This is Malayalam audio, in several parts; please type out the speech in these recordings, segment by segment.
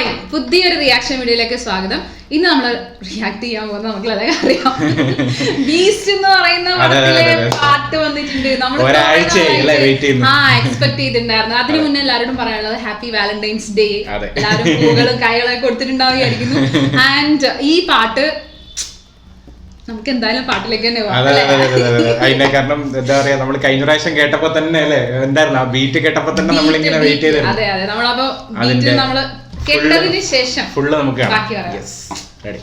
ഹായ്, പുതിയൊരു റിയാക്ഷൻ വീഡിയോയിലേക്ക് സ്വാഗതം. ഇന്ന് നമ്മൾ റിയാക്ട് ചെയ്യാൻ പോകുന്നത് നമുക്ക് എല്ലാവരും അറിയാം, ബീസ്റ്റ് എന്ന് പറയുന്ന പടത്തിലെ പാട്ട് വന്നിട്ടുണ്ട്. നമ്മൾ എക്സ്പെക്ട് ചെയ്തിട്ടുണ്ടായിരുന്നു. അതിന് മുന്നേ എല്ലാവരോടും പറയാനുള്ളത് ഹാപ്പി വാലന്റൈൻസ് ഡേ. എല്ലാവരും പൂകളും കൈകളൊക്കെ കൊടുത്തിട്ടുണ്ടാവുകയായിരിക്കുന്നു. ആൻഡ് ഈ പാട്ട് നമുക്ക് എന്തായാലും പാട്ടിലേക്ക് തന്നെ അതിന്റെ കാരണം എന്താ പറയാ, നമ്മൾ കഴിഞ്ഞ പ്രാവശ്യം കേട്ടപ്പോ തന്നെ അല്ലേ എന്തായിരുന്നു ആ ബീറ്റ് കേട്ടപ്പോ തന്നെ നമ്മളിങ്ങനെ വെയിറ്റ് ചെയ്ത്. അതെ അതെ, നമ്മളപ്പോ നമ്മള് കേട്ടതിന് ശേഷം ഫുള്ള് നമുക്ക് ബാക്കി പറയാം. റെഡി.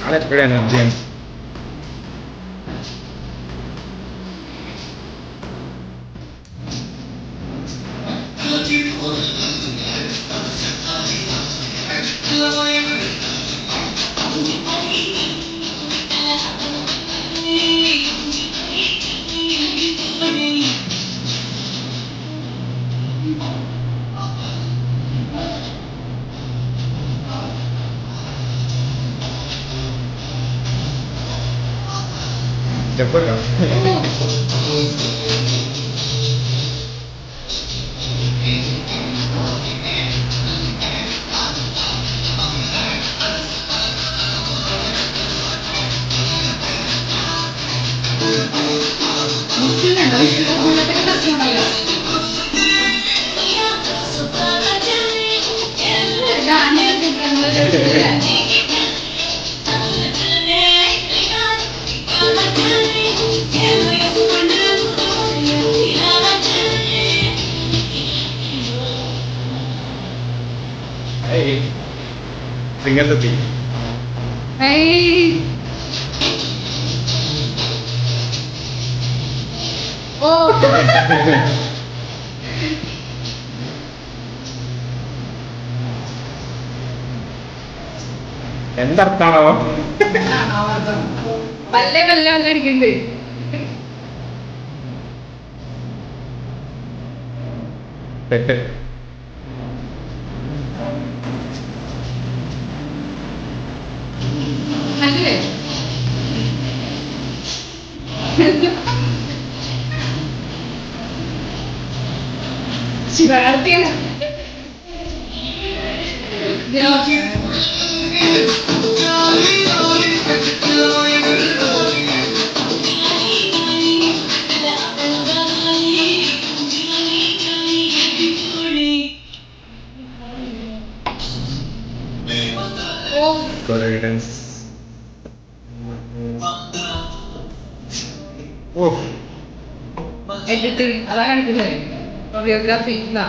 അതെപ്പോഴാണ് Depois സിംഗത്തെത്തി. എന്തർത്ഥാണോ വല്ല വല്ല വല്ല അടിക്കണ്ട്. തെറ്റ്. അല്ലേ ശിവകാർത്തിയാണ്. എഡിറ്റിംഗ് അതാ കാണിക്കുന്നത്. കൊറിയോഗ്രാഫി ഇതാ.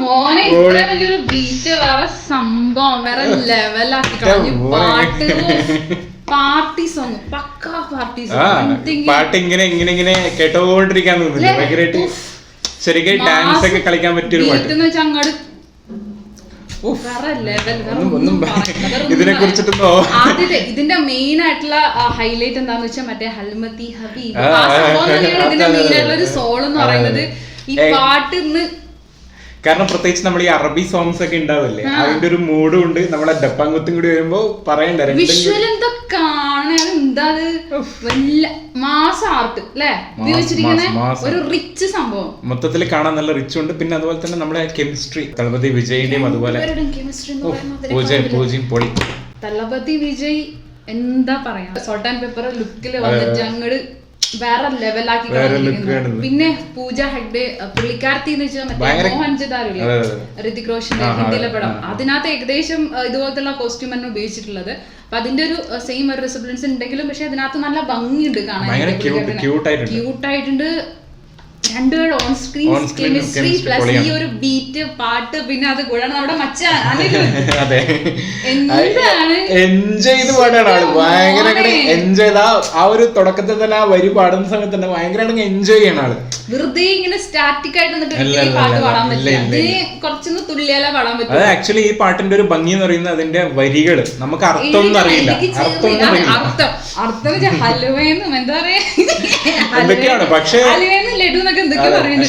മോനെ ഇത്ര വലിയൊരു ബീറ്റ് വേറെ സംഭവം വേറെ ലെവലാക്കി കളഞ്ഞു. പാട്ട് പാർട്ടി സോങ്, പക്കാ പാർട്ടി സോങ്. പാട്ട് ഇങ്ങനെ ഇങ്ങനെ ഇങ്ങനെ കേട്ടോണ്ടിരിക്കാൻ തോന്നുന്നു. ഭയങ്കരമായിട്ട് ശരിക്കും ഡാൻസ് ഒക്കെ കളിക്കാൻ പറ്റിയൊരു പാട്ട്. അങ്ങോട്ട് ഇതിനെ കുറിച്ചിട്ടൊന്നോ ആദ്യത്തെ ഇതിന്റെ മെയിൻ ആയിട്ടുള്ള ഹൈലൈറ്റ് എന്താന്ന് വെച്ചാൽ മറ്റേ ഹൽമത്തി ഹബീബ് ഇതിന്റെ മെയിൻ ആയിട്ടുള്ള ഒരു സോൾ എന്ന് പറയുന്നത്. ഈ പാട്ട് ഇന്ന് കാരണം പ്രത്യേകിച്ച് നമ്മൾ ഈ അറബി സോങ്സ് ഒക്കെ ഉണ്ടാവില്ലേ, അതിന്റെ ഒരു മൂഡും ഉണ്ട്. നമ്മളെ ഡപ്പാങ്കുത്തും കൂടി വരുമ്പോ പറയണ്ട വിഷ്വൽ എന്താ കാണാൻ, എന്താ വലിയ മാസ ആർട്ട് അല്ലെ ഉപയോഗിച്ചിരിക്കുന്ന ഒരു റിച്ച് സംഭവം. മൊത്തത്തിൽ കാണാൻ നല്ല റിച്ച് ഉണ്ട്. പിന്നെ അതുപോലെ തന്നെ നമ്മുടെ കെമിസ്ട്രി തളപതി വിജയിന്റെയും അതുപോലെ പൊളി. തളപതി വിജയ് എന്താ പറയാ, സോൾട്ട് ആൻഡ് പെപ്പർ ലുക്കിൽ വന്നിട്ട് അങ്ങോട്ട് വേറെ ലെവലാക്കി. പിന്നെ പൂജ ഹെഗ്ഡെ പുള്ളിക്കാരത്തി എന്ന് വെച്ചാൽ മറ്റേ മോഹൻ ജദാറില്ലേ, ഋതിക് റോഷന്റെ ഹിന്ദിയിലെ പടം, അതിനകത്ത് ഏകദേശം ഇതുപോലത്തെ കോസ്റ്റ്യൂം തന്നെ ഉപയോഗിച്ചിട്ടുള്ളത്. അപ്പൊ അതിന്റെ ഒരു സെയിം ഒരു റിസംബ്ലൻസ് ഉണ്ടെങ്കിലും പക്ഷെ അതിനകത്ത് നല്ല ഭംഗിയുണ്ട് കാണാൻ, ക്യൂട്ടായിട്ടുണ്ട്. രണ്ടുപേരുടെ ഓൺ സ്ക്രീൻ കെമിസ്ട്രി പ്ലസ് ഈ ഒരു ബീറ്റ് പാട്ട്, പിന്നെ അത് കൂടാണ് നമ്മുടെ മച്ചാൻ എന്താണ് എൻജോയ് ചെയ്ത് പാടാണ് ആള്. ഭയങ്കര എൻജോയ് ചെയ്ത ആ ഒരു തുടക്കത്തിൽ തന്നെ ആ വരി പാടുന്ന സമയത്ത് തന്നെ ഭയങ്കര എൻജോയ് ചെയ്യണ ആള്. വെറുതെ ഇങ്ങനെ സ്റ്റാറ്റിക് ആയിട്ട് പാട്ട് പാടാൻ പറ്റില്ല, കുറച്ചൊന്ന് തുള്ളിയാലേ പാടാൻ പറ്റും. അത് ആക്ച്വലി ഈ പാട്ടിന്റെ ഒരു ഭംഗി എന്ന് പറയുന്നത് അതിന്റെ വരികള് നമുക്ക് അർത്ഥമൊന്നും അറിയില്ല. അർത്ഥം ഹലുവയെന്നും എന്താ പറയാ എന്തൊക്കെയാണ്, പക്ഷെ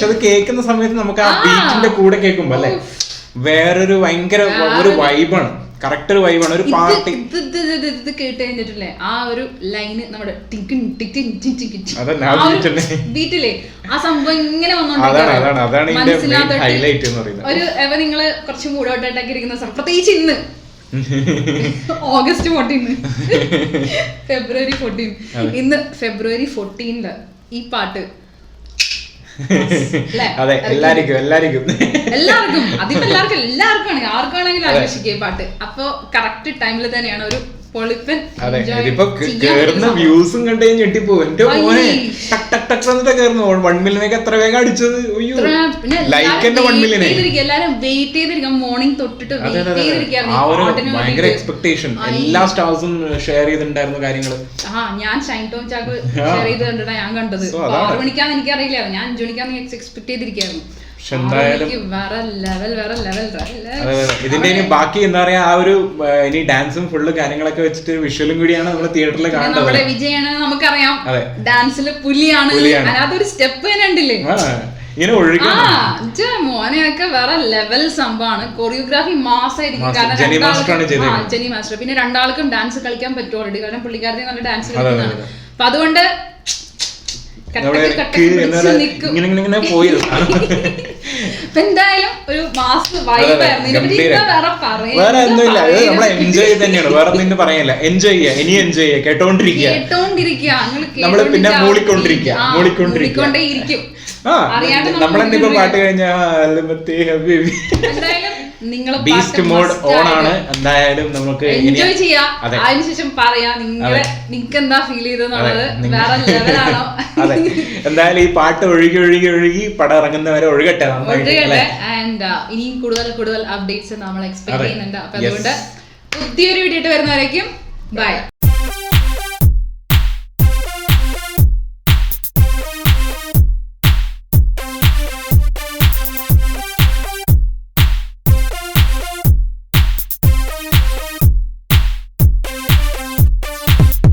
അത് കേൾക്കുന്ന സമയത്ത് നമുക്ക് ആ ബീറ്റിന്റെ കൂടെ കേൾക്കുമ്പോ അല്ലെ വേറൊരു ഭയങ്കര ഒരു വൈബാണ്, കറക്റ്റ് ഒരു വൈബാണ്. ഒരു പാട്ട് ഇത് കേട്ട് കഴിഞ്ഞിട്ടില്ലേ ആ ഒരു ലൈന് നമ്മുടെ ബീറ്റില്ലേ ആ സംഭവം ഇങ്ങനെ വന്നോണ്ടിരിക്കും ഹൈലൈറ്റ് എന്ന് പറയുന്നത്. ഒരു നിങ്ങള് കുറച്ച് മൂടോട്ടാക്കി ഇരിക്കുന്ന സമയം, പ്രത്യേകിച്ച് ഇന്ന് ഓഗസ്റ്റ് 14 ഫെബ്രുവരി 14 ഇന്ന് ഫെബ്രുവരി 14 ഈ പാട്ട് അതെ എല്ലാവർക്കും അതിപ്പോ എല്ലാവർക്കും ആർക്കാണെങ്കിലും ആഘോഷിക്കുക പാട്ട്. അപ്പൊ കറക്റ്റ് ടൈമിൽ തന്നെയാണ് ഒരു പൊളിപ്പൻ. ഇതിപ്പോ കേറുന്ന വ്യൂസും കണ്ടു ഞെട്ടിപ്പോ. എന്റെ മോനെ ടക് ടക് ടക് എന്നിട്ട് കേറുന്നു. 1 മില്യനൊക്കെ എത്ര വേഗം അടിച്ചത്. ലൈക്ക് എന്റെ 1 മില്യനെ എല്ലാരും വെയിറ്റ് ചെയ്തിരിക്കാം, മോർണിംഗ് തൊട്ടിട്ട് ആ ഒരു ഭയങ്കര എക്സ്പെക്ടേഷൻ. എല്ലാ സ്റ്റാർസും ഷെയർ ചെയ്തിട്ടുണ്ടായിരുന്നു കാര്യങ്ങള്. ഞാൻ ഷൈൻ ടോം ചാക്ക് ഷെയർ ചെയ്ത് കണ്ടിട്ടാ ഞാൻ കണ്ടത്. 6 മണിക്കാന്ന് എനിക്കറിയില്ല, ഞാൻ 5 മണിക്കാന്ന് എക്സ്പെക്ട് ചെയ്തിരിക്കായിരുന്നു. ഇതിന്റെ ഇനി ബാക്കി എന്താ പറയാ ആ ഒരു ഇനി ഡാൻസും ഫുള്ള് കാര്യങ്ങളൊക്കെ വെച്ചിട്ട് വിഷ്വലും കൂടിയാണ് നമ്മൾ തിയേറ്ററിൽ കാണുന്നത്. നമ്മുടെ വിജയാണ് നമുക്കറിയാം, ഡാൻസില് പുലിയാണ്. അതിനകത്തൊരു സ്റ്റെപ്പ് തന്നെ ഉണ്ടില്ലേ ഇങ്ങനെ ഒഴുകി. മോനെയൊക്കെ വേറെ ലെവൽ സംഭവമാണ്. കൊറിയോഗ്രാഫി മാസായിരിക്കും, കാരണം ജെനി മാസ്റ്റർ. പിന്നെ രണ്ടാൾക്കും ഡാൻസ് കളിക്കാൻ പറ്റും ഓൾറെഡി, കാരണം പുള്ളിക്കാരത്തെ നല്ല ഡാൻസ് കളിക്കുന്നതാണ്. അപ്പൊ അതുകൊണ്ട് എന്തായാലും ഒരു മാസ് വൈബായിരുന്നു. വേറെ ഒന്നുമില്ല, നമ്മളെ എൻജോയ് തന്നെയാണ്, വേറെ ഒന്നും പറയാനില്ല. എൻജോയ് ചെയ്യാ, ഇനി എൻജോയ് ചെയ്യാ, കേട്ടോണ്ടിരിക്കുക. നമ്മള് പിന്നെ മൂളിക്കൊണ്ടിരിക്കും. നമ്മളെന്നെ ഇപ്പൊ പാട്ട് കഴിഞ്ഞാൽ ബീസ്റ്റ് മോഡ് ഓൺ ആണ്. എന്തായാലും നമുക്ക് എൻജോയ് ചെയ്യാം. അതിനുശേഷം പറയാ നിങ്ങൾക്ക് എന്താ ഫീൽ ചെയ്തെന്നുള്ളത്. വേറെ ലെവലാണോ? അതെ, എന്തായാലും ഈ പാട്ട് ഒഴുകി ഒഴുകി ഒഴുകി പടം ഇറങ്ങുന്നവരെ ഒഴുകട്ടെ. ആൻഡ് ഇനിയും കൂടുതൽ അപ്ഡേറ്റ്സ് നമ്മൾ എക്സ്പെക്ട് ചെയ്യുന്നുണ്ട്. അപ്പൊ അതുകൊണ്ട് പുതിയൊരു വീഡിയോ വരുന്നവരേക്കും ബൈ.